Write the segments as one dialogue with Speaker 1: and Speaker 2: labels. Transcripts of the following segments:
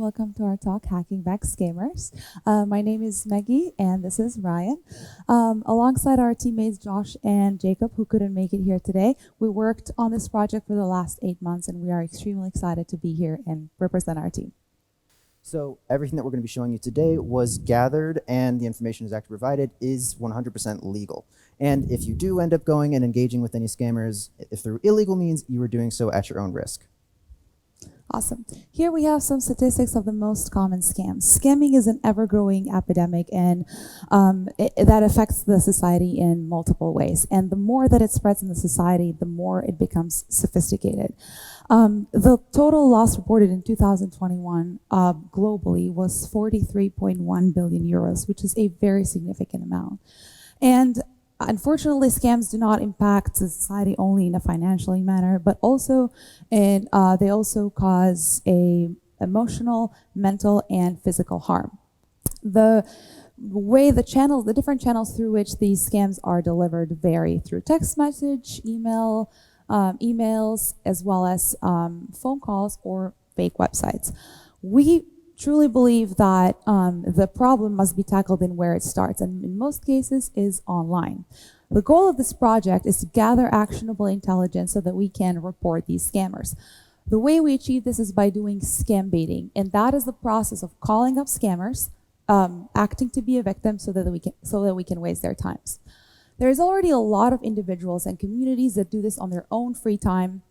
Speaker 1: Welcome to our talk, Hacking Back Scammers. My name is Megi, and this is Ryan. Alongside our teammates Josh and Jacob, who couldn't make it here today, we worked on this project for the last 8 months, and we are extremely excited to be here and represent our team.
Speaker 2: So everything that we're going to be showing you today was gathered, and the information is actually provided is 100% legal. And if you do end up going and engaging with any scammers, if through illegal means, you are doing so at your own risk.
Speaker 1: Awesome. Here we have some statistics of the most common scams. Scamming is an ever-growing epidemic, and that affects the society in multiple ways. And the more that it spreads in the society, the more it becomes sophisticated. The total loss reported in 2021 globally was 43.1 billion euros, which is a very significant amount. And unfortunately, scams do not impact society only in a financial manner, but also they also cause emotional, mental, and physical harm. The way the different channels through which these scams are delivered vary through text message, emails, as well as phone calls or fake websites. We truly believe that the problem must be tackled in where it starts, and in most cases is online. The goal of this project is to gather actionable intelligence so that we can report these scammers. The way we achieve this is by doing scambaiting, and that is the process of calling up scammers, acting to be a victim so that we can waste their times. There is already a lot of individuals and communities that do this on their own free time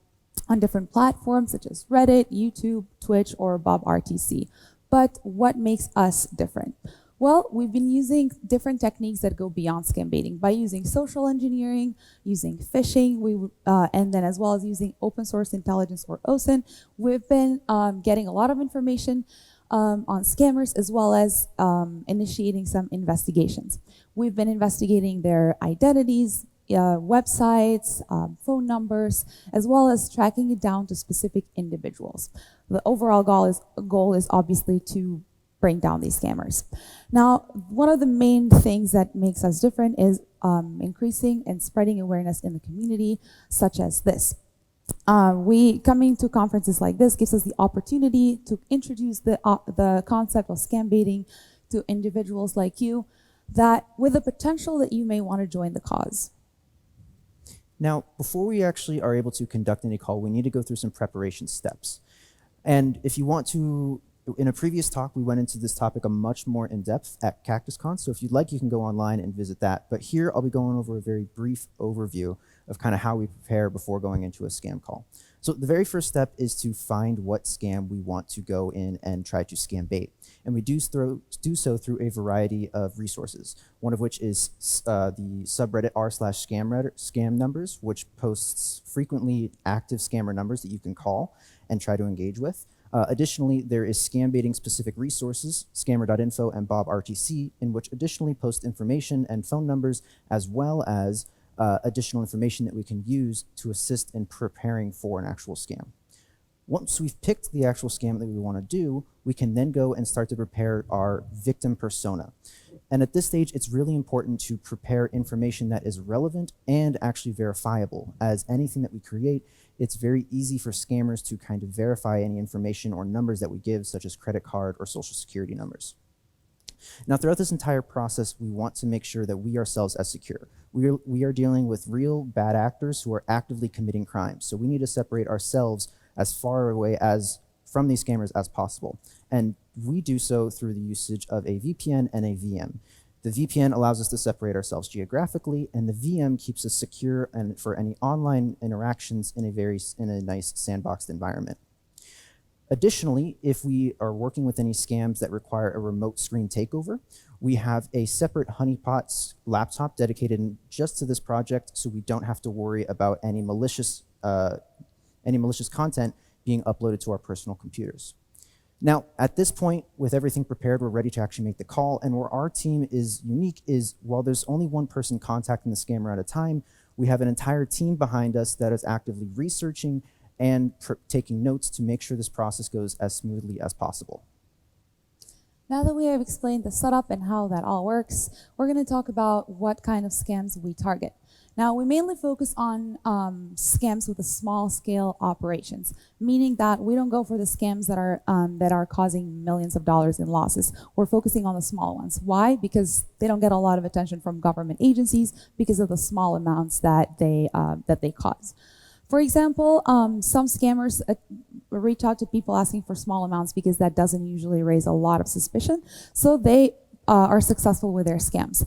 Speaker 1: on different platforms such as Reddit, YouTube, Twitch, or BobRTC. But what makes us different? Well, we've been using different techniques that go beyond scambaiting by using social engineering, using phishing, and then as well as using open source intelligence or OSINT. We've been getting a lot of information on scammers, as well as initiating some investigations. We've been investigating their identities, websites, phone numbers, as well as tracking it down to specific individuals. The overall goal is obviously to bring down these scammers. Now, one of the main things that makes us different is increasing and spreading awareness in the community, such as this. Coming to conferences like this gives us the opportunity to introduce the concept of scambaiting to individuals like you, that with the potential that you may want to join the cause.
Speaker 2: Now, before we actually are able to conduct any call, we need to go through some preparation steps. And if you want to, in a previous talk, we went into this topic a much more in depth at CactusCon. So if you'd like, you can go online and visit that. But here I'll be going over a very brief overview of kind of how we prepare before going into a scam call. So the very first step is to find what scam we want to go in and try to scam bait. And we do so through a variety of resources, one of which is the subreddit r/scam numbers, which posts frequently active scammer numbers that you can call and try to engage with. Additionally, there is scam baiting specific resources, scammer.info and BobRTC, in which additionally post information and phone numbers, as well as additional information that we can use to assist in preparing for an actual scam. Once we've picked the actual scam that we want to do, we can then go and start to prepare our victim persona. And at this stage, it's really important to prepare information that is relevant and actually verifiable, as anything that we create, it's very easy for scammers to kind of verify any information or numbers that we give, such as credit card or social security numbers. Now, throughout this entire process, we want to make sure that we ourselves are secure. We are dealing with real bad actors who are actively committing crimes. So we need to separate ourselves as far away from these scammers as possible. And we do so through the usage of a VPN and a VM. The VPN allows us to separate ourselves geographically, and the VM keeps us secure and for any online interactions in a nice sandboxed environment. Additionally, if we are working with any scams that require a remote screen takeover, we have a separate honeypot laptop dedicated just to this project, so we don't have to worry about any malicious content being uploaded to our personal computers. Now, at this point, with everything prepared, we're ready to actually make the call, and where our team is unique is while there's only one person contacting the scammer at a time, we have an entire team behind us that is actively researching and taking notes to make sure this process goes as smoothly as possible.
Speaker 1: Now that we have explained the setup and how that all works, we're going to talk about what kind of scams we target. Now, we mainly focus on scams with the small scale operations, meaning that we don't go for the scams that are causing millions of dollars in losses. We're focusing on the small ones. Why? Because they don't get a lot of attention from government agencies because of the small amounts that they cause. For example, some scammers reach out to people asking for small amounts because that doesn't usually raise a lot of suspicion, so they are successful with their scams.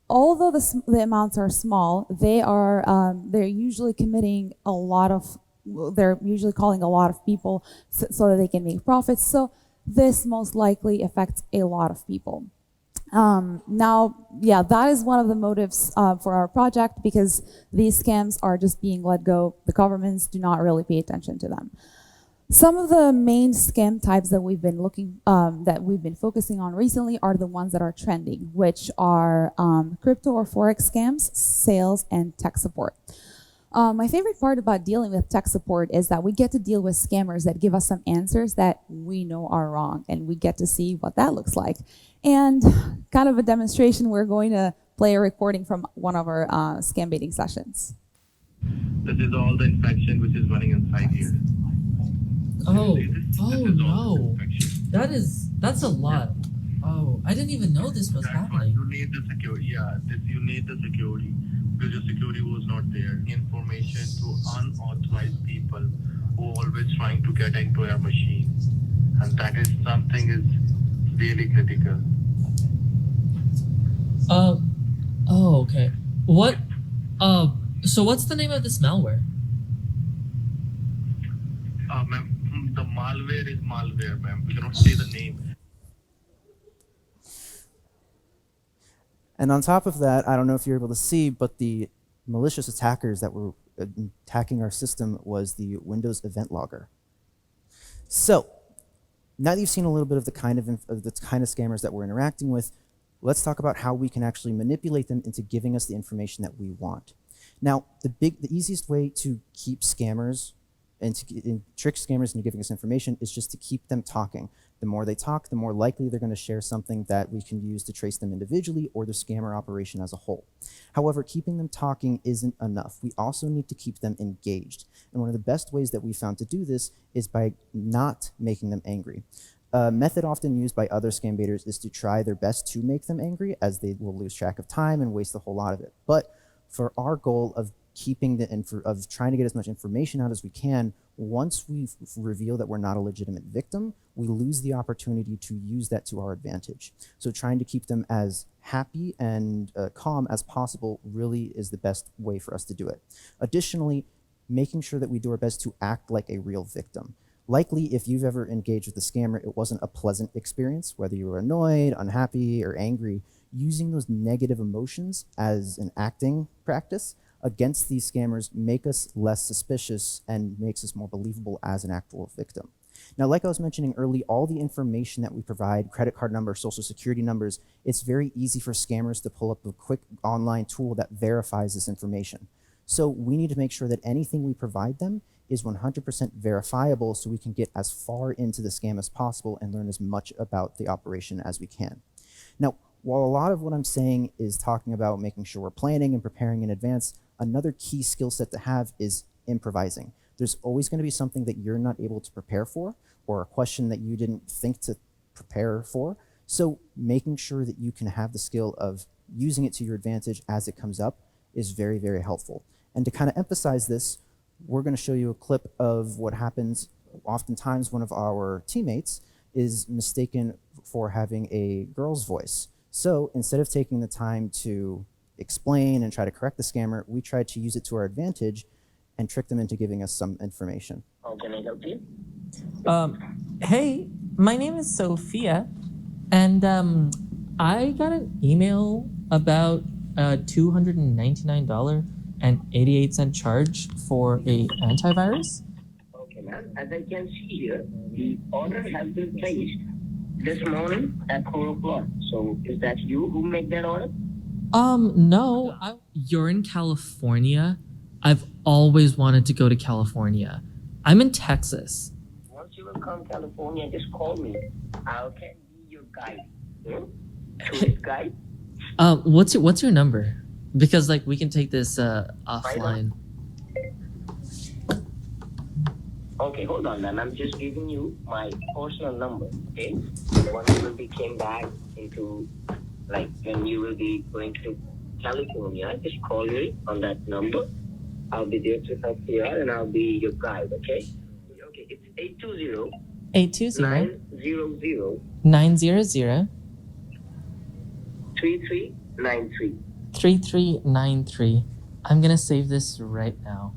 Speaker 1: Although the amounts are small, they're usually committing a lot of, they're usually calling a lot of people so that they can make profits. So this most likely affects a lot of people. That is one of the motives for our project, because these scams are just being let go. The governments do not really pay attention to them. Some of the main scam types that we've been focusing on recently are the ones that are trending, which are crypto or forex scams, sales, and tech support. My favorite part about dealing with tech support is that we get to deal with scammers that give us some answers that we know are wrong, and we get to see what that looks like. And kind of a demonstration, we're going to play a recording from one of our scam baiting sessions.
Speaker 3: This is all the infection which is running inside here.
Speaker 4: Oh,
Speaker 3: This is all
Speaker 4: no.
Speaker 3: the infection.
Speaker 4: That's a lot. Oh, I didn't even know this was
Speaker 3: That's why
Speaker 4: happening.
Speaker 3: you need the security. Yeah, you need the security because your security was not there. Information to unauthorized people who are always trying to get into your machine, and that is something is really critical.
Speaker 4: Oh, okay. What, so what's the name of this malware?
Speaker 3: Ma'am, the malware is malware, ma'am. We cannot say the name.
Speaker 2: And on top of that, I don't know if you're able to see, but the malicious attackers that were attacking our system was the Windows event logger. So now that you've seen a little bit of the kind of scammers that we're interacting with, let's talk about how we can actually manipulate them into giving us the information that we want. Now, the easiest way to keep scammers and to trick scammers into giving us information is just to keep them talking. The more they talk, the more likely they're going to share something that we can use to trace them individually or the scammer operation as a whole. However, keeping them talking isn't enough. We also need to keep them engaged. And one of the best ways that we found to do this is by not making them angry. A method often used by other scam baiters is to try their best to make them angry, as they will lose track of time and waste a whole lot of it. But for our goal of trying to get as much information out as we can, once we reveal that we're not a legitimate victim, we lose the opportunity to use that to our advantage. So trying to keep them as happy and calm as possible really is the best way for us to do it. Additionally, making sure that we do our best to act like a real victim. Likely, if you've ever engaged with a scammer, it wasn't a pleasant experience, whether you were annoyed, unhappy, or angry. Using those negative emotions as an acting practice against these scammers make us less suspicious and makes us more believable as an actual victim. Now, like I was mentioning earlier, all the information that we provide, credit card numbers, social security numbers, it's very easy for scammers to pull up a quick online tool that verifies this information. So we need to make sure that anything we provide them is 100% verifiable so we can get as far into the scam as possible and learn as much about the operation as we can. Now, while a lot of what I'm saying is talking about making sure we're planning and preparing in advance, another key skill set to have is improvising. There's always going to be something that you're not able to prepare for, or a question that you didn't think to prepare for. So making sure that you can have the skill of using it to your advantage as it comes up is very, very helpful. And to kind of emphasize this, we're going to show you a clip of what happens. Oftentimes, one of our teammates is mistaken for having a girl's voice. So instead of taking the time to explain and try to correct the scammer, we tried to use it to our advantage and trick them into giving us some information.
Speaker 5: How can I help you?
Speaker 4: Hey, my name is Sophia, and I got an email about a $299.88 charge for a antivirus.
Speaker 5: Okay, ma'am. As I can see here, the order has been placed this morning at 4 o'clock. So is that you who make that order?
Speaker 4: No. You're in California? I've always wanted to go to California. I'm in Texas.
Speaker 5: Once you will come California, just call me. I can be your guide. Tourist guide?
Speaker 4: What's your number? Because like we can take this offline.
Speaker 5: Okay, hold on, man. I'm just giving you my personal number, okay? When you will be came back into, like, when you will be going to California, just call me on that number. I'll be there to help you out, and I'll be your guide, okay? Okay, it's 820
Speaker 4: 820
Speaker 5: 900
Speaker 4: 900
Speaker 5: 3393.
Speaker 4: 3393. I'm gonna save this right now.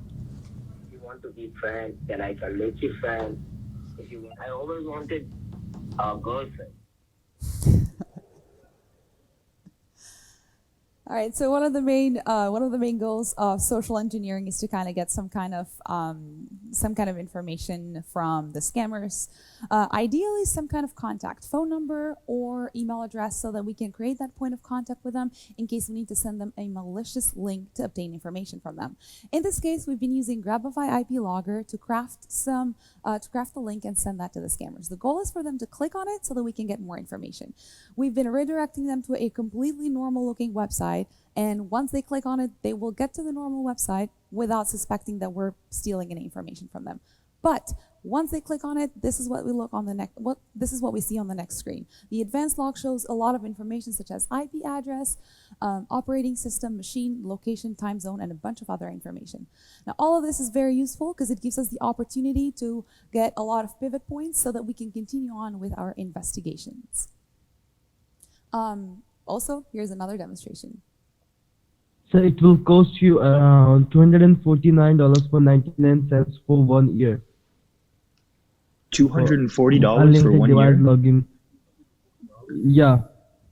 Speaker 5: If you want to be friends, then I can make you friends. If you want, I always wanted a girlfriend.
Speaker 1: All right, so one of the main goals of social engineering is to kind of get some kind of information from the scammers. Ideally, some kind of contact, phone number or email address, so that we can create that point of contact with them in case we need to send them a malicious link to obtain information from them. In this case, we've been using Grabify IP Logger to craft the link and send that to the scammers. The goal is for them to click on it so that we can get more information. We've been redirecting them to a completely normal-looking website. And once they click on it, they will get to the normal website without suspecting that we're stealing any information from them. But once they click on it, this is what we look on the next. This is what we see on the next screen. The advanced log shows a lot of information such as IP address, operating system, machine, location, time zone, and a bunch of other information. Now, all of this is very useful because it gives us the opportunity to get a lot of pivot points so that we can continue on with our investigations. Also, here's another demonstration.
Speaker 6: So it will cost you around $249.99 for 1 year.
Speaker 7: $240 for
Speaker 6: Unlimited
Speaker 7: 1
Speaker 6: device
Speaker 7: year?
Speaker 6: login.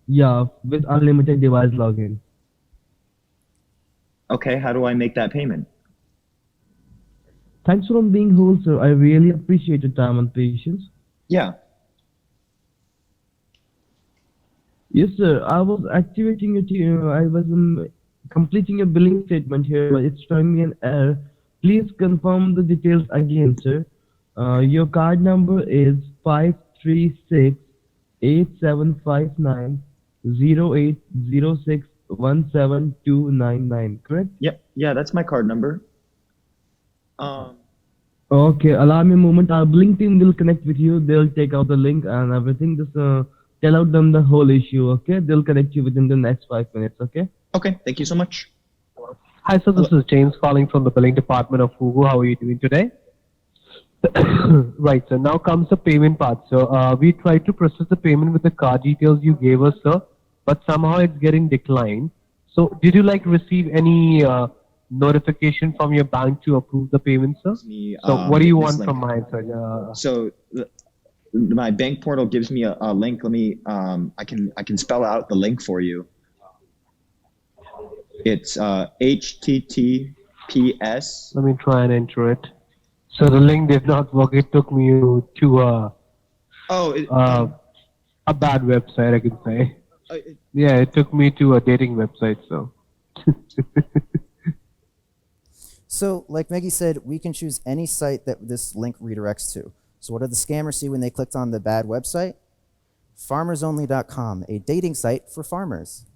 Speaker 6: Yeah, with unlimited device login.
Speaker 7: Okay, how do I make that payment?
Speaker 6: Thanks for being whole, sir. I really appreciate your time and patience.
Speaker 7: Yeah.
Speaker 6: Yes, sir. I was activating it. I was completing a billing statement here, but it's showing me an error. Please confirm the details again, sir. Your card number is 536-8759-0806-17299, correct?
Speaker 7: Yep. Yeah, that's my card number.
Speaker 6: Okay, allow me a moment. Our billing team will connect with you. They'll take out the link and everything. Just tell out them the whole issue, okay? They'll connect you within the next 5 minutes, okay?
Speaker 7: Okay, thank you so much.
Speaker 8: Hi, sir. This is James calling from the billing department of Fugu. How are you doing today? Right, sir. Now comes the payment part. So we tried to process the payment with the card details you gave us, sir, but somehow it's getting declined. So did you receive any notification from your bank to approve the payment, sir? So what do you want from mine, sir?
Speaker 7: So my bank portal gives me a link. Let me I can spell out the link for you. It's HTTPS.
Speaker 8: Let me try and enter it. So the link did not work. It took me to a bad website, I can say. Yeah, it took me to a dating website, so.
Speaker 2: So, like Megi said, we can choose any site that this link redirects to. So what did the scammers see when they clicked on the bad website? Farmersonly.com, a dating site for farmers.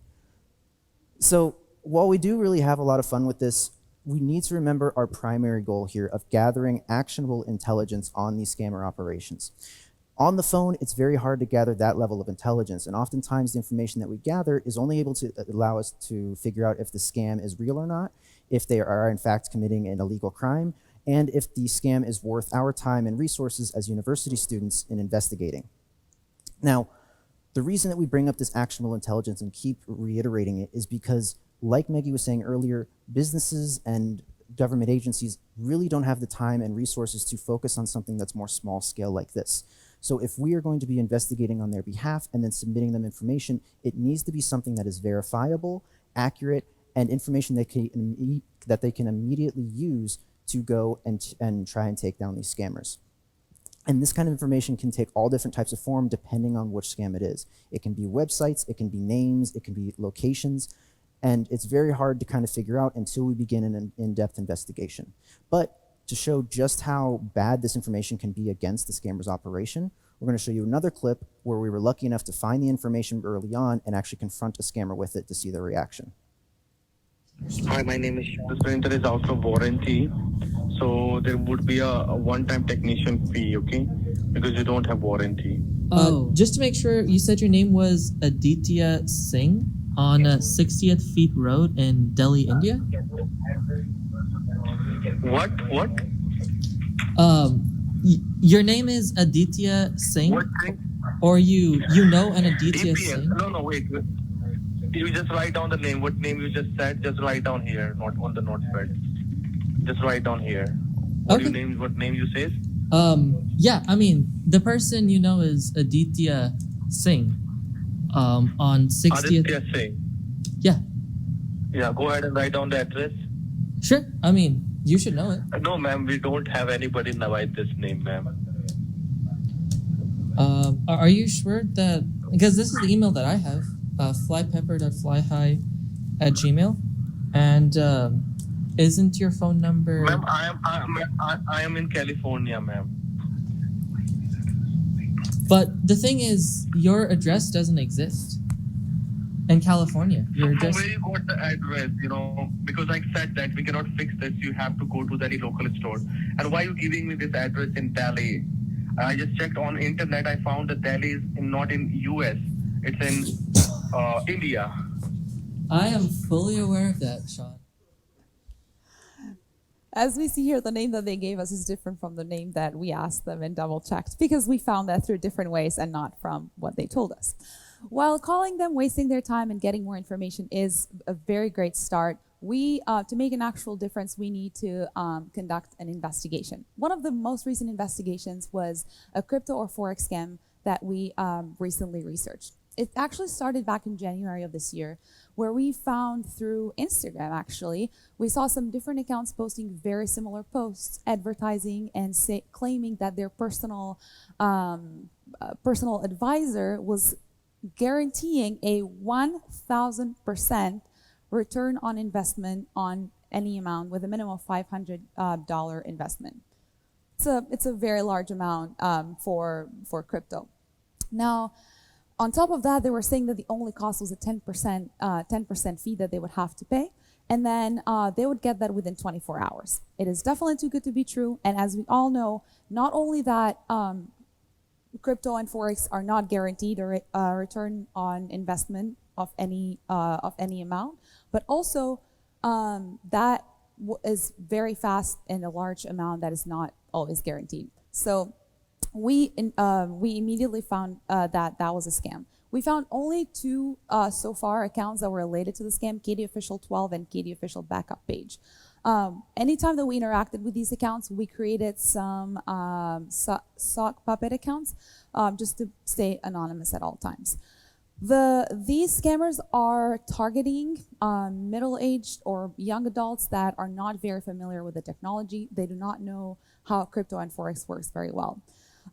Speaker 2: So while we do really have a lot of fun with this, we need to remember our primary goal here of gathering actionable intelligence on these scammer operations. On the phone, it's very hard to gather that level of intelligence, and oftentimes the information that we gather is only able to allow us to figure out if the scam is real or not, if they are in fact committing an illegal crime, and if the scam is worth our time and resources as university students in investigating. Now, the reason that we bring up this actionable intelligence and keep reiterating it is because, like Megi was saying earlier, businesses and government agencies really don't have the time and resources to focus on something that's more small scale like this. So if we are going to be investigating on their behalf and then submitting them information, it needs to be something that is verifiable, accurate, and information that they can immediately use to go and try and take down these scammers. And this kind of information can take all different types of form depending on which scam it is. It can be websites, it can be names, it can be locations, and it's very hard to kind of figure out until we begin an in-depth investigation. But to show just how bad this information can be against the scammer's operation, we're going to show you another clip where we were lucky enough to find the information early on and actually confront a scammer with it to see their reaction.
Speaker 3: Hi, my name is Shiv. This printer is out of warranty, so there would be a one-time technician fee, okay? Because you don't have warranty.
Speaker 4: Just to make sure, you said your name was Aditya Singh on 60th Feet Road in Delhi, India?
Speaker 3: What?
Speaker 4: Your name is Aditya Singh?
Speaker 3: What thing?
Speaker 4: Or you know an Aditya
Speaker 3: DPS.
Speaker 4: Singh?
Speaker 3: No, wait. You just write down the name. What name you just said, just write down here, not on the notepad. Just write down here. What
Speaker 4: Okay.
Speaker 3: What name you say?
Speaker 4: Yeah, I mean, the person you know is Aditya Singh on 60th.
Speaker 3: Aditya Singh.
Speaker 4: Yeah,
Speaker 3: Yeah, go ahead and write down the address.
Speaker 4: sure. I mean, you should know it.
Speaker 3: No, ma'am, we don't have anybody now by this name, ma'am.
Speaker 4: Are you sure that, because this is the email that I have, flypepper.flyhigh@gmail, and isn't your phone number?
Speaker 3: Ma'am, I am in California, ma'am.
Speaker 4: But the thing is, your address doesn't exist in California. Your
Speaker 3: From
Speaker 4: address.
Speaker 3: where you got the address, because I said that we cannot fix this, you have to go to the local store. And why are you giving me this address in Delhi? I just checked on internet, I found that Delhi is not in US, it's in India.
Speaker 4: I am fully aware of that, Sean.
Speaker 1: As we see here, the name that they gave us is different from the name that we asked them and double checked because we found that through different ways and not from what they told us. While calling them, wasting their time, and getting more information is a very great start, to make an actual difference, we need to conduct an investigation. One of the most recent investigations was a crypto or forex scam that we recently researched. It actually started back in January of this year, where we found through Instagram, actually, we saw some different accounts posting very similar posts, advertising and claiming that their personal advisor was guaranteeing a 1,000% return on investment on any amount with a minimum of $500 investment. It's a very large amount for crypto. Now, on top of that, they were saying that the only cost was a 10% fee that they would have to pay, and then they would get that within 24 hours. It is definitely too good to be true, and as we all know, not only that crypto and forex are not guaranteed a return on investment of any amount, but also that is very fast and a large amount that is not always guaranteed. So we immediately found that was a scam. We found only two so far accounts that were related to the scam: Katie Official 12 and Katie Official Backup Page. Anytime that we interacted with these accounts, we created some sock puppet accounts just to stay anonymous at all times. These scammers are targeting middle-aged or young adults that are not very familiar with the technology. They do not know how crypto and forex works very well.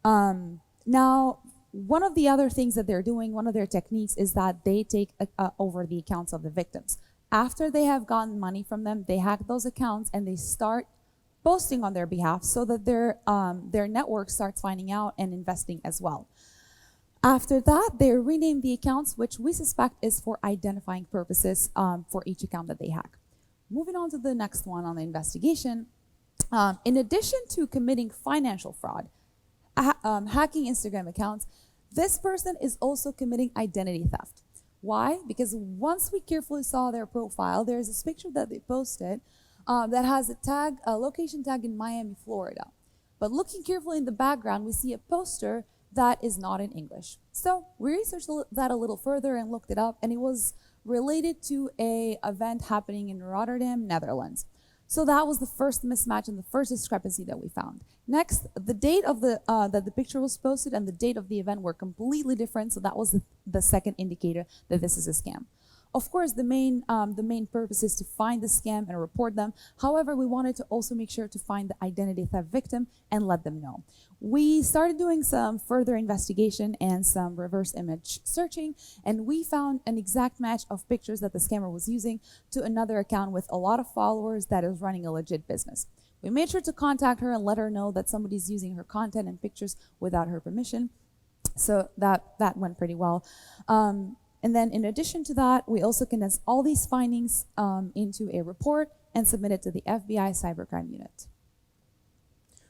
Speaker 1: Now, one of the other things that they're doing, one of their techniques, is that they take over the accounts of the victims. After they have gotten money from them, they hack those accounts and they start posting on their behalf so that their network starts finding out and investing as well. After that, they rename the accounts, which we suspect is for identifying purposes for each account that they hack. Moving on to the next one on the investigation, in addition to committing financial fraud, hacking Instagram accounts, this person is also committing identity theft. Why? Because once we carefully saw their profile, there's this picture that they posted that has a location tag in Miami, Florida. But looking carefully in the background, we see a poster that is not in English. So we researched that a little further and looked it up, and it was related to an event happening in Rotterdam, Netherlands. So that was the first mismatch and the first discrepancy that we found. Next, the date of that the picture was posted and the date of the event were completely different. So that was the second indicator that this is a scam. Of course, the main purpose is to find the scam and report them. However, we wanted to also make sure to find the identity theft victim and let them know. We started doing some further investigation and some reverse image searching, and we found an exact match of pictures that the scammer was using to another account with a lot of followers that is running a legit business. We made sure to contact her and let her know that somebody's using her content and pictures without her permission. So that went pretty well. And then in addition to that, we also condense all these findings into a report and submit it to the FBI Cybercrime Unit.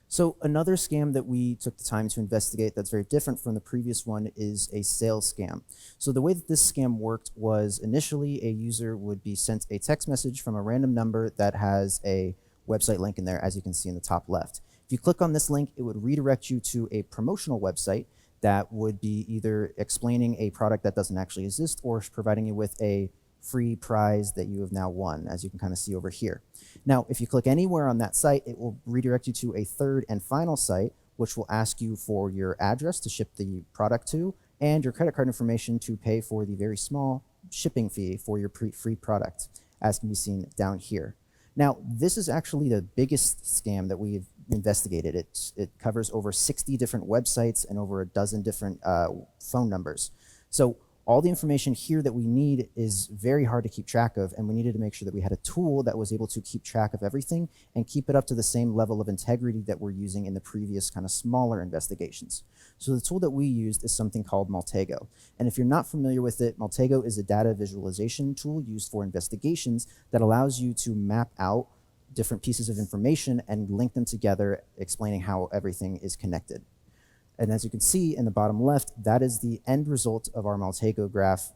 Speaker 2: So another scam that we took the time to investigate that's very different from the previous one is a sales scam. So the way that this scam worked was initially a user would be sent a text message from a random number that has a website link in there, as you can see in the top left. If you click on this link, it would redirect you to a promotional website that would be either explaining a product that doesn't actually exist or providing you with a free prize that you have now won, as you can kind of see over here. Now, if you click anywhere on that site, it will redirect you to a third and final site, which will ask you for your address to ship the product to and your credit card information to pay for the very small shipping fee for your free product, as can be seen down here. Now, this is actually the biggest scam that we've investigated. It covers over 60 different websites and over a dozen different phone numbers. So all the information here that we need is very hard to keep track of, and we needed to make sure that we had a tool that was able to keep track of everything and keep it up to the same level of integrity that we're using in the previous kind of smaller investigations. So the tool that we used is something called Maltego. And if you're not familiar with it, Maltego is a data visualization tool used for investigations that allows you to map out different pieces of information and link them together, explaining how everything is connected. And as you can see in the bottom left, that is the end result of our Maltego graph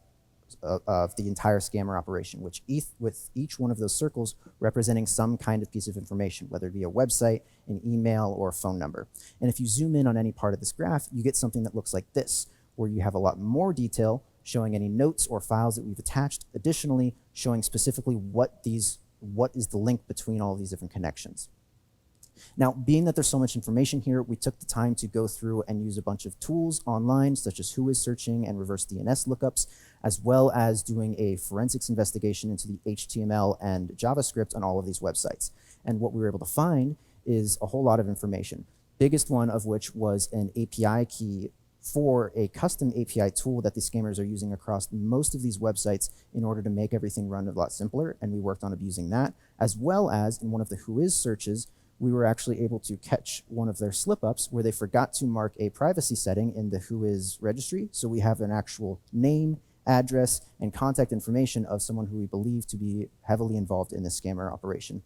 Speaker 2: of the entire scammer operation, which with each one of those circles representing some kind of piece of information, whether it be a website, an email, or a phone number. And if you zoom in on any part of this graph, you get something that looks like this, where you have a lot more detail showing any notes or files that we've attached, additionally showing specifically what is the link between all of these different connections. Now, being that there's so much information here, we took the time to go through and use a bunch of tools online, such as who is searching and reverse DNS lookups, as well as doing a forensics investigation into the HTML and JavaScript on all of these websites. And what we were able to find is a whole lot of information, biggest one of which was an API key for a custom API tool that the scammers are using across most of these websites in order to make everything run a lot simpler, and we worked on abusing that, as well as in one of the who is searches, we were actually able to catch one of their slip-ups where they forgot to mark a privacy setting in the whois registry. So we have an actual name, address, and contact information of someone who we believe to be heavily involved in this scammer operation.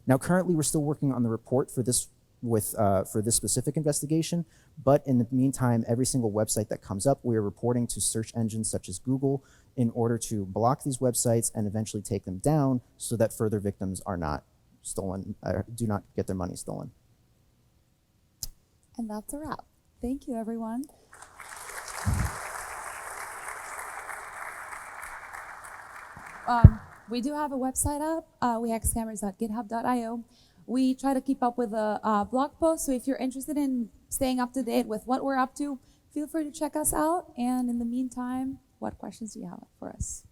Speaker 2: Now, currently, we're still working on the report for this for this specific investigation, but in the meantime, every single website that comes up, we are reporting to search engines such as Google in order to block these websites and eventually take them down so that further victims are not stolen, do not get their money stolen.
Speaker 1: And that's a wrap. Thank you, everyone. We do have a website up, wehackscammers.github.io. We try to keep up with the blog post, so if you're interested in staying up to date with what we're up to, feel free to check us out. And in the meantime, what questions do you have for us?